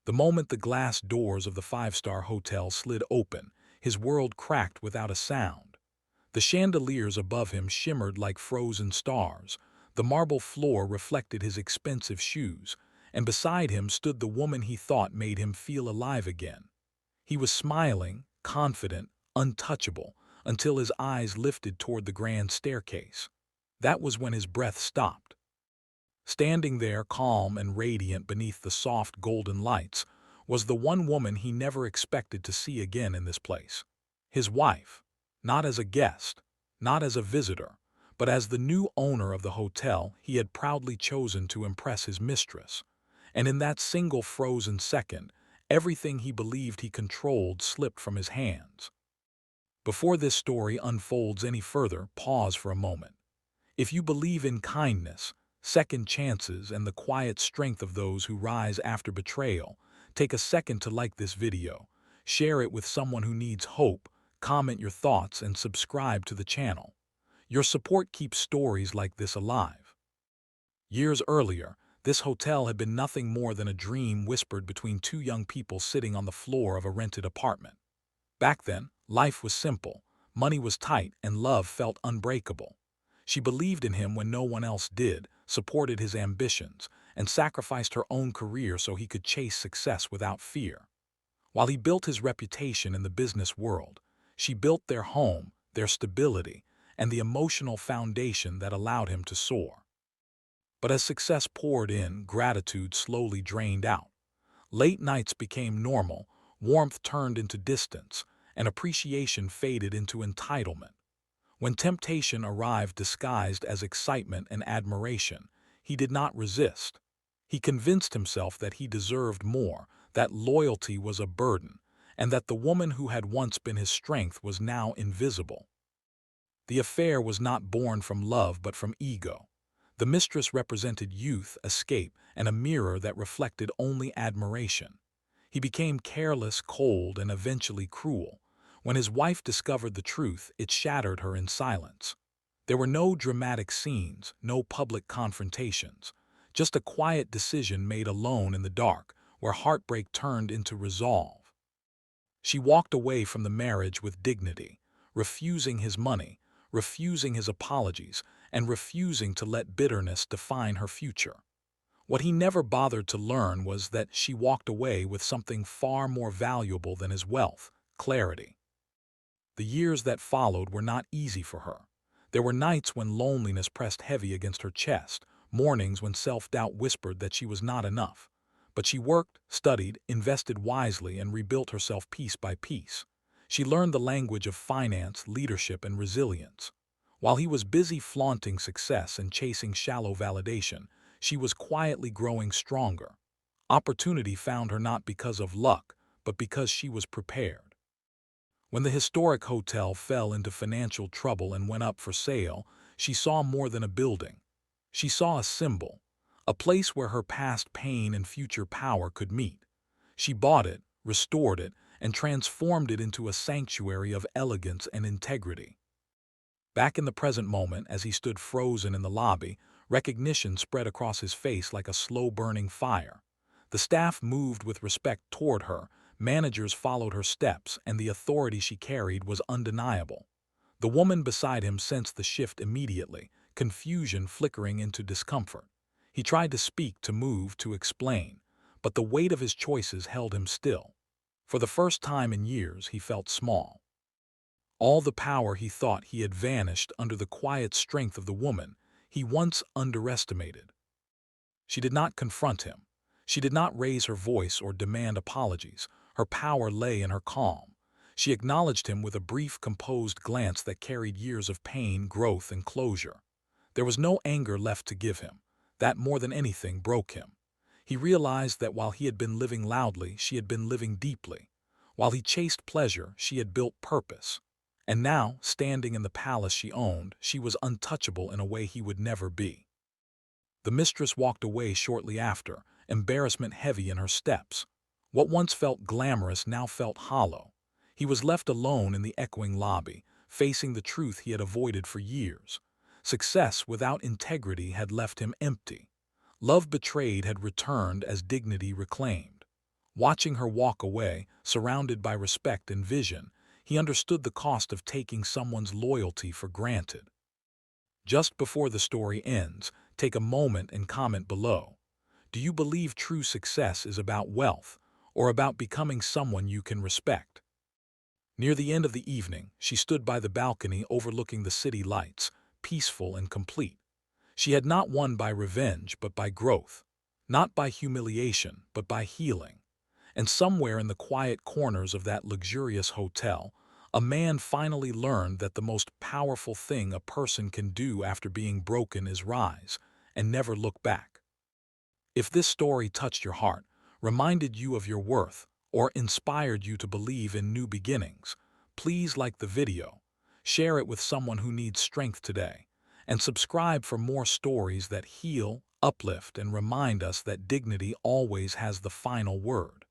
The moment the glass doors of the five-star hotel slid open, his world cracked without a sound. The chandeliers above him shimmered like frozen stars, the marble floor reflected his expensive shoes, and beside him stood the woman he thought made him feel alive again. He was smiling, confident, untouchable, until his eyes lifted toward the grand staircase. That was when his breath stopped. Standing there, calm and radiant beneath the soft golden lights, was the one woman he never expected to see again in this place. His wife, not as a guest, not as a visitor, but as the new owner of the hotel he had proudly chosen to impress his mistress. And in that single frozen second, everything he believed he controlled slipped from his hands. Before this story unfolds any further, pause for a moment. If you believe in kindness, second chances, and the quiet strength of those who rise after betrayal, take a second to like this video, share it with someone who needs hope, comment your thoughts, and subscribe to the channel. Your support keeps stories like this alive. Years earlier, this hotel had been nothing more than a dream whispered between two young people sitting on the floor of a rented apartment. Back then, life was simple, money was tight, and love felt unbreakable. She believed in him when no one else did, supported his ambitions, and sacrificed her own career so he could chase success without fear. While he built his reputation in the business world, she built their home, their stability, and the emotional foundation that allowed him to soar. But as success poured in, gratitude slowly drained out. Late nights became normal, warmth turned into distance, and appreciation faded into entitlement. When temptation arrived disguised as excitement and admiration, he did not resist. He convinced himself that he deserved more, that loyalty was a burden, and that the woman who had once been his strength was now invisible. The affair was not born from love but from ego. The mistress represented youth, escape, and a mirror that reflected only admiration. He became careless, cold, and eventually cruel. When his wife discovered the truth, it shattered her in silence. There were no dramatic scenes, no public confrontations, just a quiet decision made alone in the dark, where heartbreak turned into resolve. She walked away from the marriage with dignity, refusing his money, refusing his apologies, and refusing to let bitterness define her future. What he never bothered to learn was that she walked away with something far more valuable than his wealth: clarity. The years that followed were not easy for her. There were nights when loneliness pressed heavy against her chest, mornings when self-doubt whispered that she was not enough. But she worked, studied, invested wisely, and rebuilt herself piece by piece. She learned the language of finance, leadership, and resilience. While he was busy flaunting success and chasing shallow validation, she was quietly growing stronger. Opportunity found her not because of luck, but because she was prepared. When the historic hotel fell into financial trouble and went up for sale, she saw more than a building. She saw a symbol, a place where her past pain and future power could meet. She bought it, restored it, and transformed it into a sanctuary of elegance and integrity. Back in the present moment, as he stood frozen in the lobby, recognition spread across his face like a slow-burning fire. The staff moved with respect toward her, managers followed her steps, and the authority she carried was undeniable. The woman beside him sensed the shift immediately, confusion flickering into discomfort. He tried to speak, to move, to explain, but the weight of his choices held him still. For the first time in years, he felt small. All the power he thought he had vanished under the quiet strength of the woman he once underestimated. She did not confront him. She did not raise her voice or demand apologies. Her power lay in her calm. She acknowledged him with a brief, composed glance that carried years of pain, growth, and closure. There was no anger left to give him. That, more than anything, broke him. He realized that while he had been living loudly, she had been living deeply. While he chased pleasure, she had built purpose. And now, standing in the palace she owned, she was untouchable in a way he would never be. The mistress walked away shortly after, embarrassment heavy in her steps. What once felt glamorous now felt hollow. He was left alone in the echoing lobby, facing the truth he had avoided for years. Success without integrity had left him empty. Love betrayed had returned as dignity reclaimed. Watching her walk away, surrounded by respect and vision, he understood the cost of taking someone's loyalty for granted. Just before the story ends, take a moment and comment below. Do you believe true success is about wealth, or about becoming someone you can respect? Near the end of the evening, she stood by the balcony overlooking the city lights, peaceful and complete. She had not won by revenge, but by growth. Not by humiliation, but by healing. And somewhere in the quiet corners of that luxurious hotel, a man finally learned that the most powerful thing a person can do after being broken is rise and never look back. If this story touched your heart, reminded you of your worth, or inspired you to believe in new beginnings, please like the video, share it with someone who needs strength today, and subscribe for more stories that heal, uplift, and remind us that dignity always has the final word.